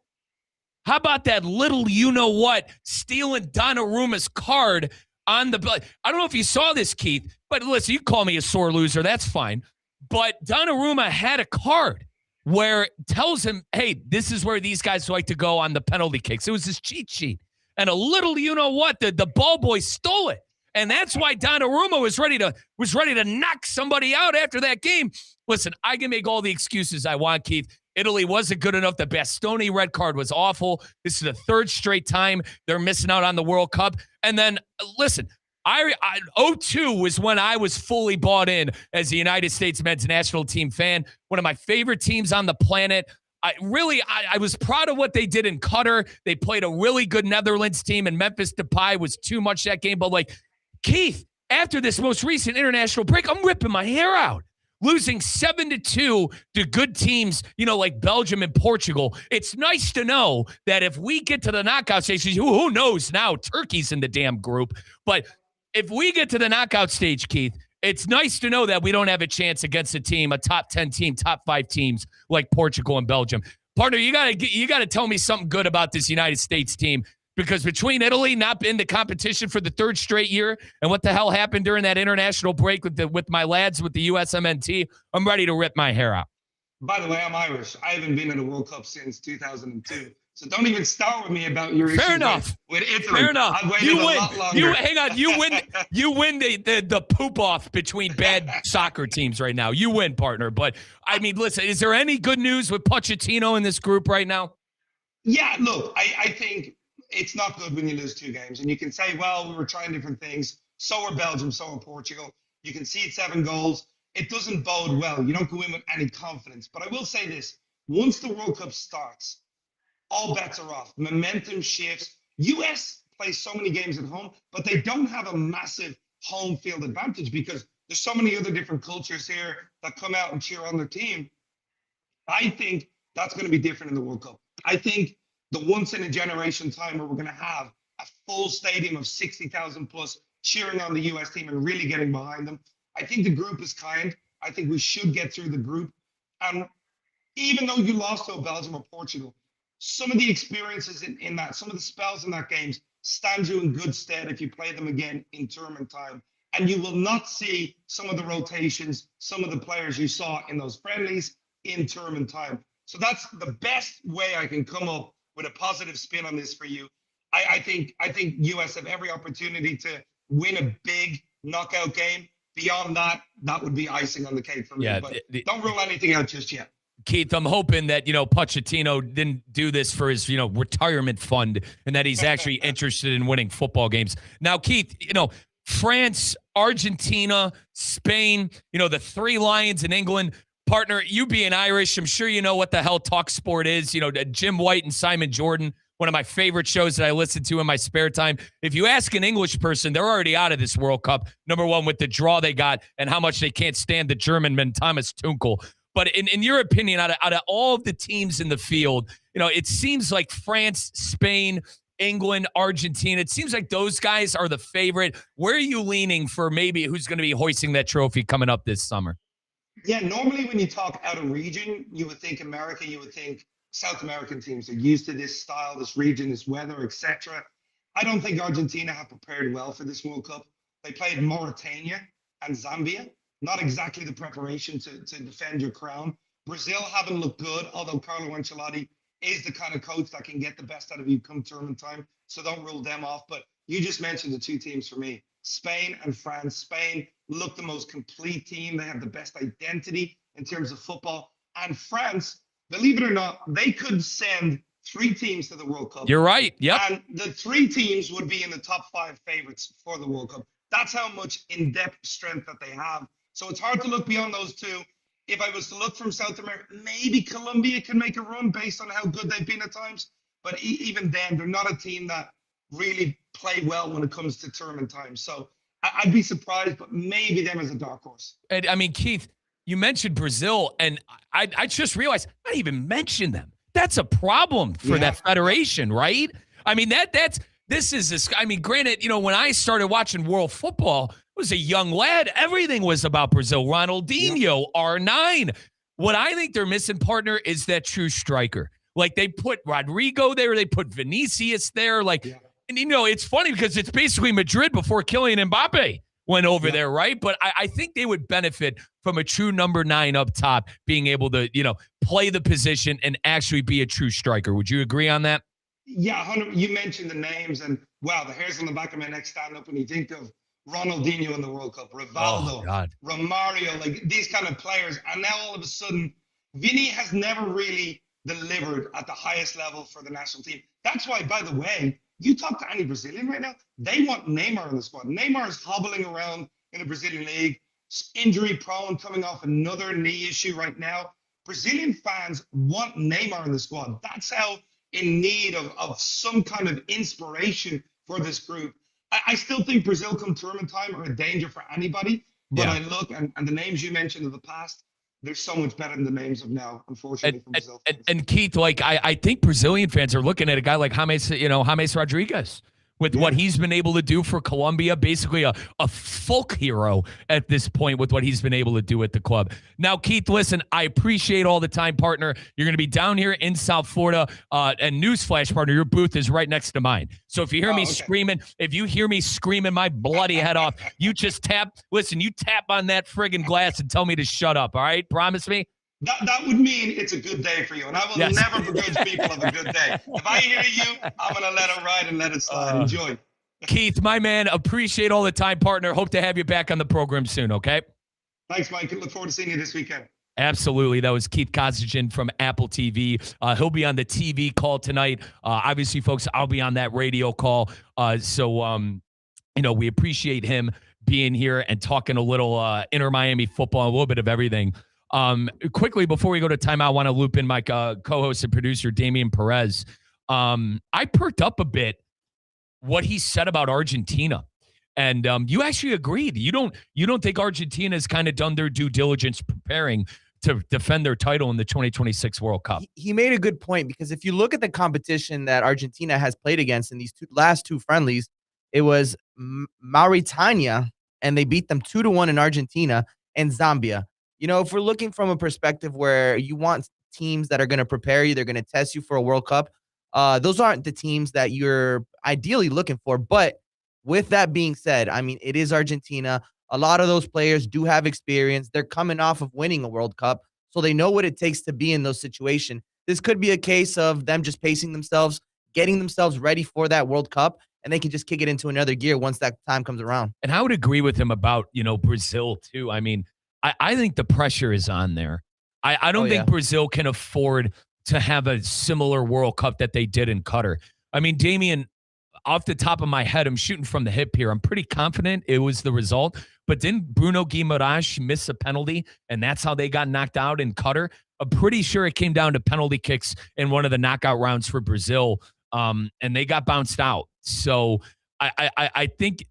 how about that little you-know-what stealing Donnaruma's card on the – I don't know if you saw this, Keith, but listen, you call me a sore loser. That's fine. But Donnarumma had a card where it tells him, hey, this is where these guys like to go on the penalty kicks. It was his cheat sheet. And a little you-know-what, the ball boy stole it. And that's why Donnarumma was ready to knock somebody out after that game. Listen, I can make all the excuses I want, Keith. Italy wasn't good enough. The Bastoni red card was awful. This is the third straight time they're missing out on the World Cup. And then, listen, 2002 was when I was fully bought in as a United States men's national team fan. One of my favorite teams on the planet. I was proud of what they did in Qatar. They played a really good Netherlands team, and Memphis Depay was too much that game. But, like, Keith, after this most recent international break, I'm ripping my hair out. Losing 7-2 to good teams, like Belgium and Portugal. It's nice to know that if we get to the knockout stages, who knows now? Turkey's in the damn group. But if we get to the knockout stage, Keith, it's nice to know that we don't have a chance against a team, a top 10 team, top 5 teams like Portugal and Belgium. Partner, you gotta tell me something good about this United States team. Because between Italy not in the competition for the third straight year and what the hell happened during that international break with my lads with the USMNT, I'm ready to rip my hair out. By the way, I'm Irish. I haven't been at a World Cup since 2002. So don't even start with me about your Fair issues enough. with Italy. Fair enough. I've waited You a win. lot longer. Hang on. You win the poop off between bad soccer teams right now. You win, partner. But, I mean, listen, is there any good news with Pochettino in this group right now? Yeah, look, I think it's not good when you lose 2 games. And you can say, well, we were trying different things. So are Belgium, so are Portugal. You can see 7 goals. It doesn't bode well. You don't go in with any confidence. But I will say this. Once the World Cup starts, all bets are off. Momentum shifts. US plays so many games at home, but they don't have a massive home field advantage because there's so many other different cultures here that come out and cheer on their team. I think that's going to be different in the World Cup. I think the once in a generation time where we're going to have a full stadium of 60,000 plus cheering on the US team and really getting behind them. I think the group is kind. I think we should get through the group. And even though you lost to Belgium or Portugal, some of the experiences in that, some of the spells in that games stand you in good stead if you play them again in tournament time. And you will not see some of the rotations, some of the players you saw in those friendlies in tournament time. So that's the best way I can come up with a positive spin on this for you. I think US have every opportunity to win a big knockout game. Beyond that, that would be icing on the cake for me. Yeah, but don't rule anything out just yet. Keith, I'm hoping that, Pochettino didn't do this for his, retirement fund and that he's actually interested in winning football games. Now, Keith, France, Argentina, Spain, the 3 Lions in England. Partner, you being Irish, I'm sure you know what the hell Talk Sport is. Jim White and Simon Jordan, one of my favorite shows that I listen to in my spare time. If you ask an English person, they're already out of this World Cup. Number one, with the draw they got and how much they can't stand the German Thomas Tuchel. But in your opinion, out of all of the teams in the field, it seems like France, Spain, England, Argentina, it seems like those guys are the favorite. Where are you leaning for maybe who's going to be hoisting that trophy coming up this summer? Yeah, normally when you talk out of region, you would think America, you would think South American teams are used to this style, this region, this weather, etc. I don't think Argentina have prepared well for this World Cup. They played Mauritania and Zambia. Not exactly the preparation to defend your crown. Brazil haven't looked good, although Carlo Ancelotti is the kind of coach that can get the best out of you come tournament time. So don't rule them off. But you just mentioned the 2 teams for me, Spain and France. Spain look the most complete team. They have the best identity in terms of football. And France, believe it or not, they could send 3 teams to the World Cup. You're right. Yep. And the 3 teams would be in the top 5 favorites for the World Cup. That's how much in-depth strength that they have. So it's hard to look beyond those 2. If I was to look from South America, maybe Colombia can make a run based on how good they've been at times. But even then, they're not a team that really play well when it comes to tournament time. So I'd be surprised, but maybe them as a dark horse. And I mean, Keith, you mentioned Brazil, and I just realized I didn't even mention them. That's a problem for that federation, right? I mean, granted, when I started watching world football, I was a young lad. Everything was about Brazil. Ronaldinho, R9. What I think they're missing, partner, is that true striker. Like, they put Rodrigo there. They put Vinicius there. And, it's funny because it's basically Madrid before Kylian Mbappe went over there, right? But I think they would benefit from a true number 9 up top being able to, play the position and actually be a true striker. Would you agree on that? Yeah, you mentioned the names, and wow, the hairs on the back of my neck stand up when you think of Ronaldinho in the World Cup, Rivaldo, Romario, like these kind of players. And now all of a sudden, Vinny has never really delivered at the highest level for the national team. That's why, by the way, you talk to any Brazilian right now, they want Neymar in the squad. Neymar is hobbling around in the Brazilian league, injury prone, coming off another knee issue right now. Brazilian fans want Neymar in the squad. That's how in need of some kind of inspiration for this group. I still think Brazil come tournament time are a danger for anybody. But I look, and the names you mentioned of the past, they're so much better than the names of now, unfortunately, for Brazil. And Keith, like I think Brazilian fans are looking at a guy like James Rodriguez with what he's been able to do for Colombia, basically a folk hero at this point with what he's been able to do at the club. Now, Keith, listen, I appreciate all the time, partner. You're going to be down here in South Florida, and newsflash, partner, your booth is right next to mine. So if you hear me screaming, my bloody head off, you tap on that friggin' glass and tell me to shut up, all right? Promise me? That would mean it's a good day for you. And I will never begrudge people of a good day. If I hear you, I'm going to let it ride and let it slide. Enjoy. Keith, my man, appreciate all the time, partner. Hope to have you back on the program soon, okay? Thanks, Mike. Look forward to seeing you this weekend. Absolutely. That was Keith Kosichin from Apple TV. He'll be on the TV call tonight. Obviously, folks, I'll be on that radio call. We appreciate him being here and talking a little Inter Miami football, a little bit of everything. Quickly, before we go to timeout, I want to loop in my co-host and producer, Damian Perez. I perked up a bit what he said about Argentina. And you actually agreed. You don't think Argentina has kind of done their due diligence preparing to defend their title in the 2026 World Cup. He made a good point, because if you look at the competition that Argentina has played against in these last two friendlies, it was Mauritania, and they beat them 2-1 in Argentina, and Zambia. If we're looking from a perspective where you want teams that are going to prepare you, they're going to test you for a World Cup, those aren't the teams that you're ideally looking for. But with that being said, I mean, it is Argentina. A lot of those players do have experience. They're coming off of winning a World Cup, so they know what it takes to be in those situations. This could be a case of them just pacing themselves, getting themselves ready for that World Cup, and they can just kick it into another gear once that time comes around. And I would agree with him about, Brazil too. I mean, I think the pressure is on there. I don't think Brazil can afford to have a similar World Cup that they did in Qatar. I mean, Damian, off the top of my head, I'm shooting from the hip here. I'm pretty confident it was the result. But didn't Bruno Guimaraes miss a penalty, and that's how they got knocked out in Qatar? I'm pretty sure it came down to penalty kicks in one of the knockout rounds for Brazil, and they got bounced out. So I think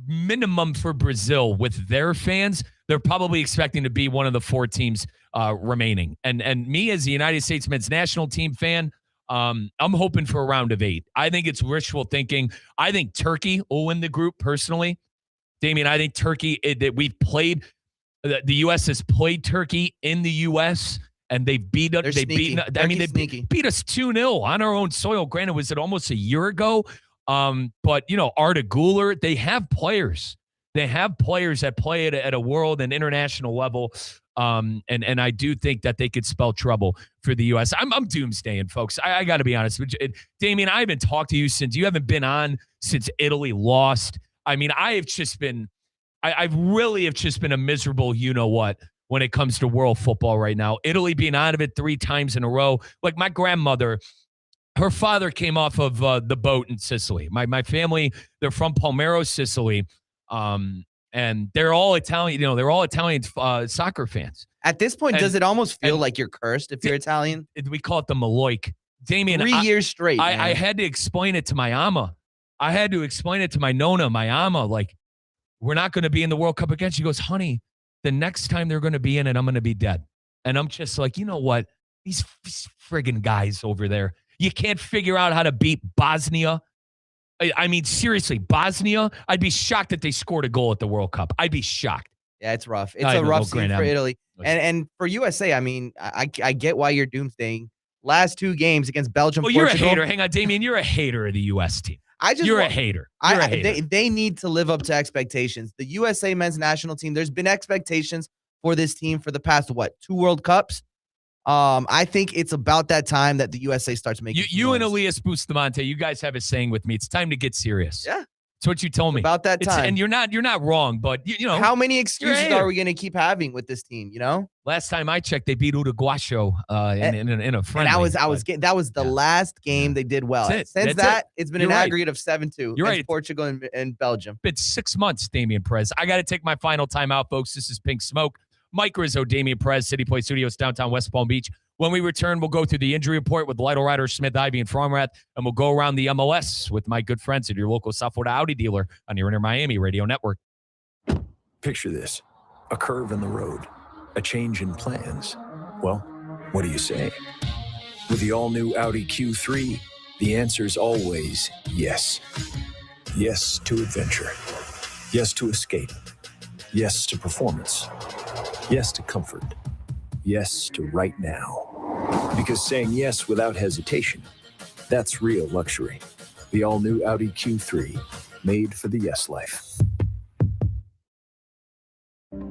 minimum for Brazil with their fans, they're probably expecting to be one of the four teams remaining. And me as the United States men's national team fan, I'm hoping for a round of 8. I think it's wishful thinking. I think Turkey will win the group personally. Damian, I think Turkey, that we've played, the U.S. has played Turkey in the U.S., and they beat us. They beat us 2-0 on our own soil. Granted, was it almost a year ago? But Arda Güler, they have players. They have players that play at a world and international level. And I do think that they could spell trouble for the U.S. I'm doomsdaying, folks. I got to be honest with you. Damian, I haven't talked to you you haven't been on since Italy lost. I mean, I really have just been a miserable you-know-what when it comes to world football right now. Italy being out of it 3 times in a row. Like my grandmother, her father came off of the boat in Sicily. My family, they're from Palmero, Sicily. And they're all Italian, they're all Italian soccer fans. At this point, does it almost feel like you're cursed if you're Italian? We call it the Maloik. Damian, 3 years straight. I had to explain it to my ama. I had to explain it to my nona, my ama, like, we're not going to be in the World Cup again. She goes, honey, the next time they're going to be in it, I'm going to be dead. And I'm just like, you know what? These friggin' guys over there, you can't figure out how to beat Bosnia. I mean, seriously, Bosnia, I'd be shocked that they scored a goal at the World Cup. I'd be shocked. Yeah, it's rough. It's a rough scene for Italy. And for USA, I mean, I get why you're doomsdaying. Last 2 games against Belgium, Portugal. You're a hater. Hang on, Damian. You're a hater of the U.S. team. You're a hater. They need to live up to expectations. The USA men's national team, there's been expectations for this team for the past, 2 World Cups? I think it's about that time that the USA starts making you and Elias Bustamante, you guys have a saying with me. It's time to get serious. Yeah. It's what you told me. About that time. And you're not wrong, but you know. How many excuses are we going to keep having with this team, you know? Last time I checked, they beat Uruguayo in a friendly. And that was the last game they did well. That's it. Since That's that, it. it's been You're an right. aggregate of 7-2. You're right. Portugal and Belgium. It's 6 months, Damian Perez. I got to take my final timeout, folks. This is Pink Smoke. Mike Rizzo, Damian Perez, City Play Studios, downtown West Palm Beach. When we return, we'll go through the injury report with Lytle Ryder, Smith, Ivy, and Fromrath, and we'll go around the MLS with my good friends at your local South Florida Audi dealer on your Inter Miami radio network. Picture this: a curve in the road, a change in plans. Well, what do you say? With the all-new Audi Q3, the answer's always yes. Yes to adventure. Yes to escape. Yes to performance. Yes to comfort. Yes to right now. Because saying yes without hesitation, that's real luxury. The all-new Audi Q3, made for the yes life.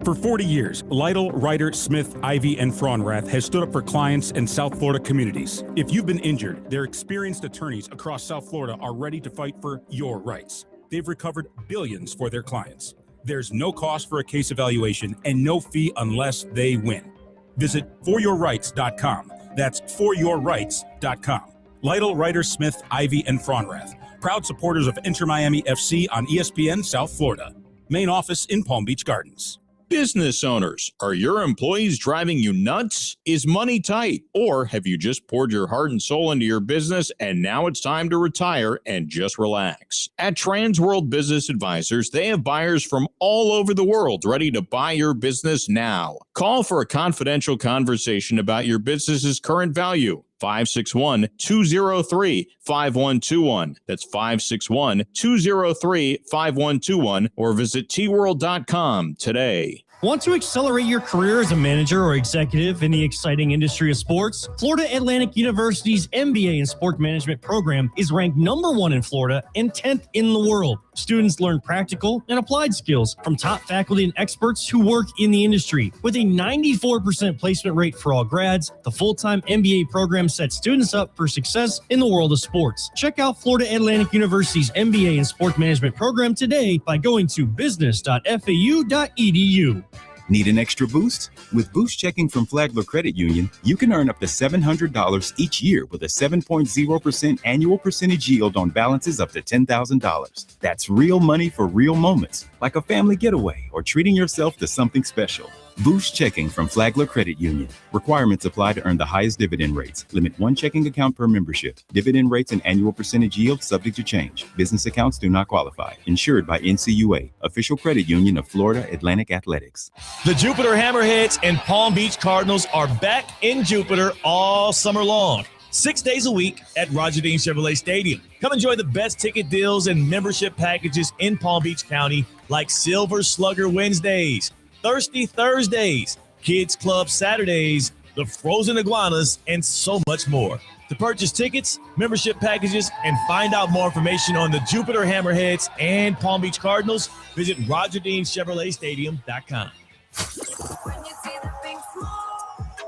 For 40 years, Lytle, Ryder, Smith, Ivy, and Fromrath has stood up for clients and South Florida communities. If you've been injured, their experienced attorneys across South Florida are ready to fight for your rights. They've recovered billions for their clients. There's no cost for a case evaluation and no fee unless they win. Visit foryourrights.com. That's foryourrights.com. Lytle, Ryder, Smith, Ivy, and Fromrath, proud supporters of Inter Miami FC on ESPN South Florida. Main office in Palm Beach Gardens. Business owners, are your employees driving you nuts? Is money tight? Or have you just poured your heart and soul into your business and now it's time to retire and just relax? At Transworld Business Advisors, they have buyers from all over the world ready to buy your business now. Call for a confidential conversation about your business's current value. 561-203-5121. That's 561-203-5121 or visit tworld.com today. Want to accelerate your career as a manager or executive in the exciting industry of sports? Florida Atlantic University's MBA in Sport Management program is ranked #1 in Florida and 10th in the world. Students learn practical and applied skills from top faculty and experts who work in the industry. With a 94% placement rate for all grads, the full-time MBA program sets students up for success in the world of sports. Check out Florida Atlantic University's MBA in Sport Management program today by going to business.fau.edu. Need an extra boost? With Boost Checking from Flagler Credit Union, you can earn up to $700 each year with a 7.0% annual percentage yield on balances up to $10,000. That's real money for real moments, like a family getaway or treating yourself to something special. Boost Checking from Flagler Credit Union. Requirements apply to earn the highest dividend rates. Limit 1 checking account per membership. Dividend rates and annual percentage yield subject to change. Business accounts do not qualify. Insured by NCUA, official credit union of Florida Atlantic Athletics. The Jupiter Hammerheads and Palm Beach Cardinals are back in Jupiter all summer long. 6 days a week at Roger Dean Chevrolet Stadium. Come enjoy the best ticket deals and membership packages in Palm Beach County, like Silver Slugger Wednesdays, Thirsty Thursdays, Kids Club Saturdays, the Frozen Iguanas, and so much more. To purchase tickets, membership packages, and find out more information on the Jupiter Hammerheads and Palm Beach Cardinals, visit RogerDeanChevroletStadium.com.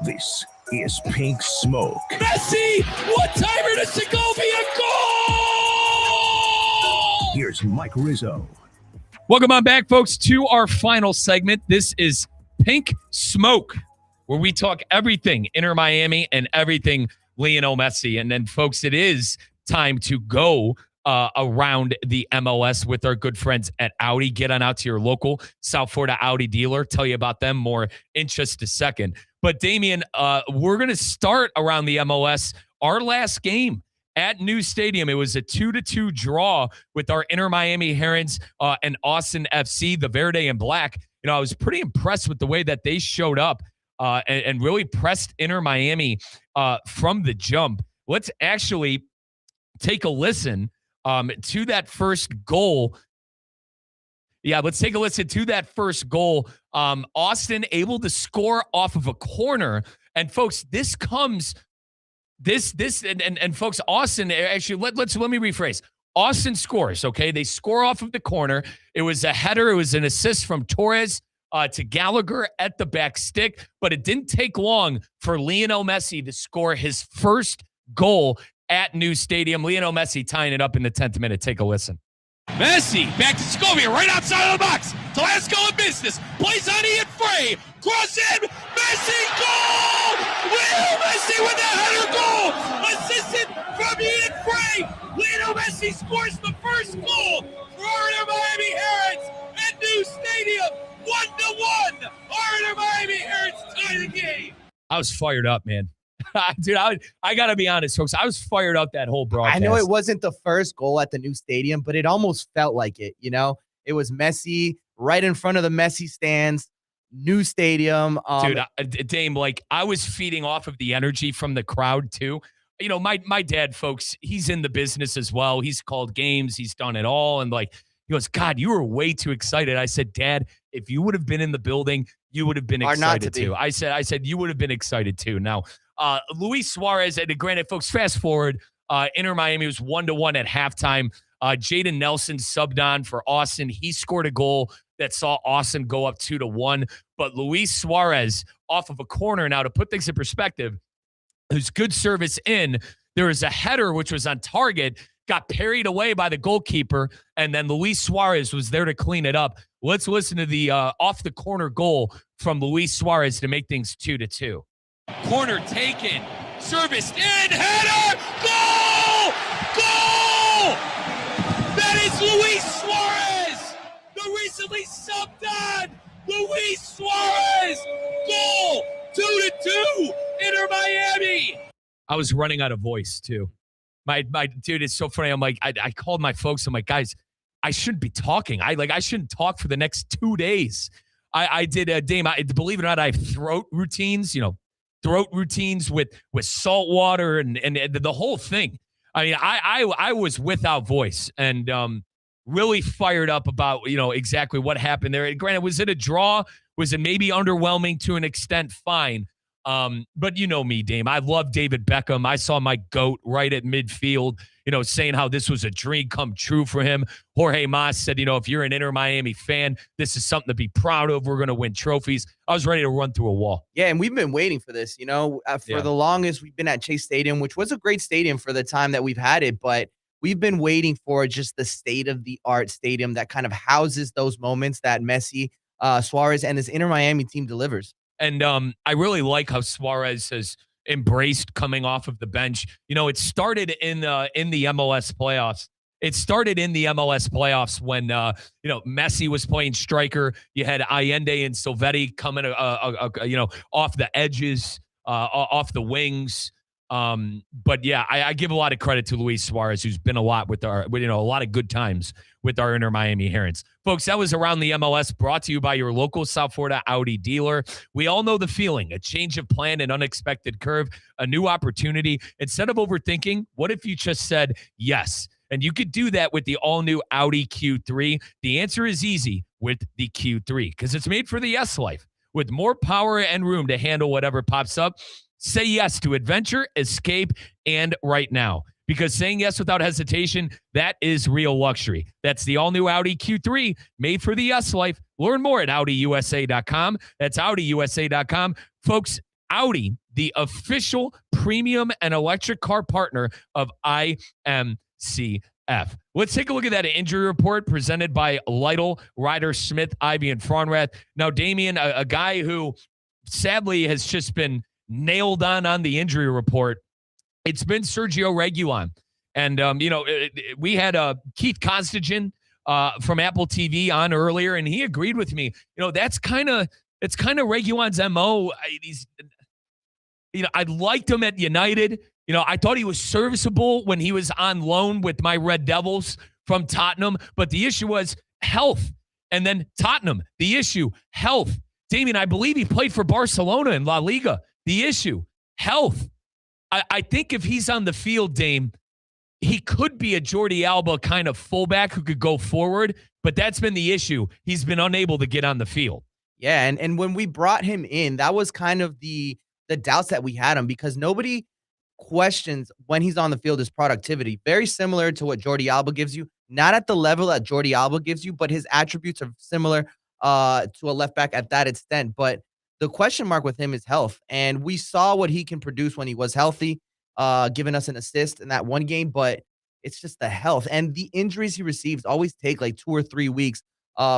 This is Pink Smoke. Messi, what timer does to go be a goal? Here's Mike Rizzo. Welcome on back, folks, to our final segment. This is Pink Smoke, where we talk everything Inter Miami and everything Lionel Messi. And then, folks, it is time to go around the MLS with our good friends at Audi. Get on out to your local South Florida Audi dealer. Tell you about them more in just a second. But, Damian, we're going to start around the MLS. Our last game at New Stadium, it was a 2-2 draw with our Inter Miami Herons and Austin FC, the Verde and Black. You know, I was pretty impressed with the way that they showed up and really pressed Inter Miami from the jump. Let's actually take a listen to that first goal. Yeah, let's take a listen to that first goal. Austin able to score off of a corner. And folks, this comes and folks, Austin actually let me rephrase. Austin scores, okay? They score off of the corner. It was a header, it was an assist from Torres to Gallagher at the back stick, but it didn't take long for Lionel Messi to score his first goal at New Stadium. Lionel Messi tying it up in the 10th minute. Take a listen. Messi back to Scovia, right outside of the box. Telasco in business. Plays on Ian Frey. Cross in. Messi, goal! Lionel Messi with a header goal! Assisted from Ian Frey. Lionel Messi scores the first goal for our Miami Herons at New Stadium. 1-1. Our Miami Herons tie the game. I was fired up, man. Dude, I got to be honest, folks. I was fired up that whole broadcast. I know it wasn't the first goal at the new stadium, but it almost felt like it, you know? It was Messi right in front of the Messi stands, new stadium. Dude, Dame, like I was feeding off of the energy from the crowd too. You know, my dad, folks, he's in the business as well. He's called games. He's done it all. And like, he goes, God, you were way too excited. I said, Dad, if you would have been in the building, you would have been excited too. I said, you would have been excited too. Now, Luis Suarez, and granted, folks, fast forward, Inter Miami was 1-1 at halftime. Jaden Nelson subbed on for Austin. He scored a goal that saw Austin go up 2-1. But Luis Suarez, off of a corner, now to put things in perspective, whose good service in, there was a header which was on target, got parried away by the goalkeeper, and then Luis Suarez was there to clean it up. Let's listen to the off the corner goal from Luis Suarez to make things 2-2. Corner taken, serviced in, header, goal! Goal! That is Luis Suarez, the recently subbed on Luis Suarez, goal, 2-2, Inter Miami. I was running out of voice too. My dude, it's so funny. I'm like, I called my folks. I'm like, guys, I shouldn't be talking. I shouldn't talk for the next 2 days. I did a Dame. Believe it or not, I have throat routines. You know, throat routines with salt water and the whole thing. I mean, I was without voice and really fired up about, you know, exactly what happened there. Granted, was it a draw? Was it maybe underwhelming to an extent? Fine. But you know me, Dame. I love David Beckham. I saw my GOAT right at midfield, you know, saying how this was a dream come true for him. Jorge Mas said, you know, if you're an Inter Miami fan, this is something to be proud of. We're going to win trophies. I was ready to run through a wall. Yeah, and we've been waiting for this, you know, for the longest. We've been at Chase Stadium, which was a great stadium for the time that we've had it, but we've been waiting for just the state-of-the-art stadium that kind of houses those moments that Messi, Suarez, and this Inter Miami team delivers. And I really like how Suarez has embraced coming off of the bench. You know, it started in the MLS playoffs. It started in the MLS playoffs when, you know, Messi was playing striker. You had Allende and Silvetti coming, you know, off the edges, off the wings. But yeah, I give a lot of credit to Luis Suarez, who's been a lot with a lot of good times with our Inter Miami Herons. Folks, that was Around the MLS, brought to you by your local South Florida Audi dealer. We all know the feeling, a change of plan, an unexpected curve, a new opportunity. Instead of overthinking, what if you just said yes? And you could do that with the all-new Audi Q3. The answer is easy with the Q3 because it's made for the yes life. With more power and room to handle whatever pops up, say yes to adventure, escape, and right now. Because saying yes without hesitation, that is real luxury. That's the all-new Audi Q3, made for the yes life. Learn more at AudiUSA.com. That's AudiUSA.com. Folks, Audi, the official premium and electric car partner of IMCF. Let's take a look at that injury report presented by Lytle, Ryder, Smith, Ivy, and Frauenrath. Now, Damian, a guy who sadly has just been nailed on the injury report. It's been Sergio Reguilon. And, you know, we had Keith Costigan from Apple TV on earlier, and he agreed with me. You know, it's kind of Reguilon's MO. I liked him at United. You know, I thought he was serviceable when he was on loan with my Red Devils from Tottenham. But the issue was health. And then Tottenham, the issue, health. Damian, I believe he played for Barcelona in La Liga. The issue, health. I think if he's on the field, Dame, he could be a Jordi Alba kind of fullback who could go forward, but that's been the issue. He's been unable to get on the field. Yeah, and when we brought him in, that was kind of the doubts that we had him because nobody questions when he's on the field his productivity. Very similar to what Jordi Alba gives you. Not at the level that Jordi Alba gives you, but his attributes are similar to a left back at that extent. But the question mark with him is health. And we saw what he can produce when he was healthy, giving us an assist in that one game. But It's just the health and the injuries he receives always take like 2 or 3 weeks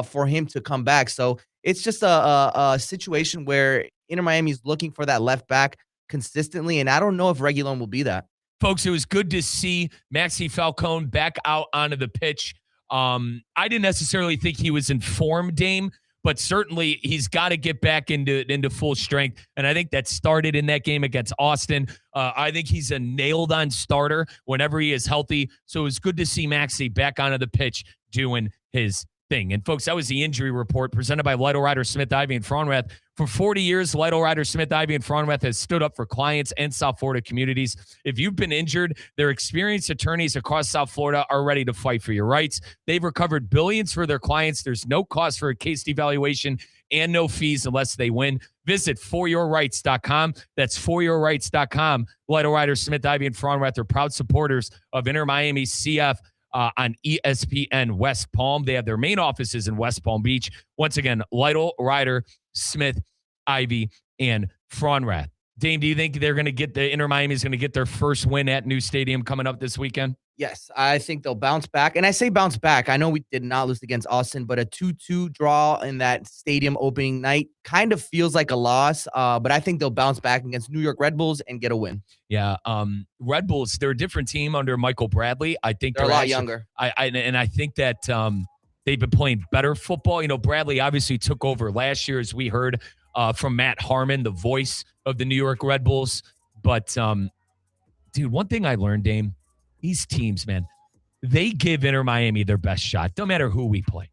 for him to come back. So it's just a situation where Inter Miami is looking for that left back consistently, and I don't know if Reguilon will be that. Folks, it was good to see Maxi Falcone back out onto the pitch. I didn't necessarily think he was in form, Dame, but certainly he's got to get back into full strength. And I think that started in that game against Austin. I think he's a nailed-on starter whenever he is healthy. So it was good to see Maxi back onto the pitch doing his thing. And folks, that was the injury report presented by Lytle Rider, Smith, Ivy, and Frauenrath. For 40 years, Lytle Rider, Smith, Ivy, and Frauenrath has stood up for clients and South Florida communities. If you've been injured, their experienced attorneys across South Florida are ready to fight for your rights. They've recovered billions for their clients. There's no cost for a case devaluation and no fees unless they win. Visit foryourrights.com. That's foryourrights.com. Lytle Rider, Smith, Ivy, and Frauenrath are proud supporters of Inter Miami CF on ESPN West Palm. They have their main offices in West Palm Beach. Once again, Lytle, Rider, Smith, Ivy, and Frauenrath. Dame, do you think they're going to get Inter Miami is going to get their first win at New Stadium coming up this weekend? Yes, I think they'll bounce back. And I say bounce back. I know we did not lose against Austin, but a 2-2 draw in that stadium opening night kind of feels like a loss. But I think they'll bounce back against New York Red Bulls and get a win. Yeah, Red Bulls, they're a different team under Michael Bradley. I think they're a lot younger. I think that they've been playing better football. You know, Bradley obviously took over last year, as we heard from Matt Harmon, the voice of the New York Red Bulls. But, dude, one thing I learned, Dame, these teams, man, they give Inter Miami their best shot. Don't matter who we play.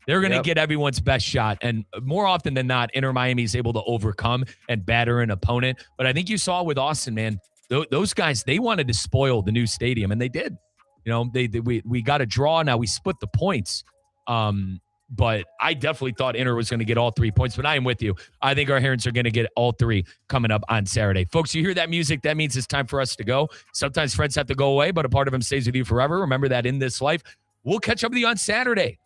They're going to get everyone's best shot. And more often than not, Inter Miami is able to overcome and batter an opponent. But I think you saw with Austin, man, those guys, they wanted to spoil the new stadium, and they did. You know, we got a draw. Now we split the points. But I definitely thought Inter was going to get all 3 points, but I am with you. I think our Herons are going to get all 3 coming up on Saturday. Folks, you hear that music? That means it's time for us to go. Sometimes friends have to go away, but a part of them stays with you forever. Remember that in this life. We'll catch up with you on Saturday.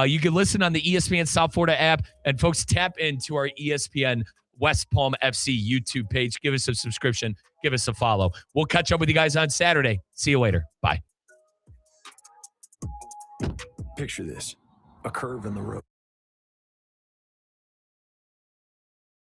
You can listen on the ESPN South Florida app, and folks, tap into our ESPN West Palm FC YouTube page. Give us a subscription. Give us a follow. We'll catch up with you guys on Saturday. See you later. Bye. Picture this. A curve in the road.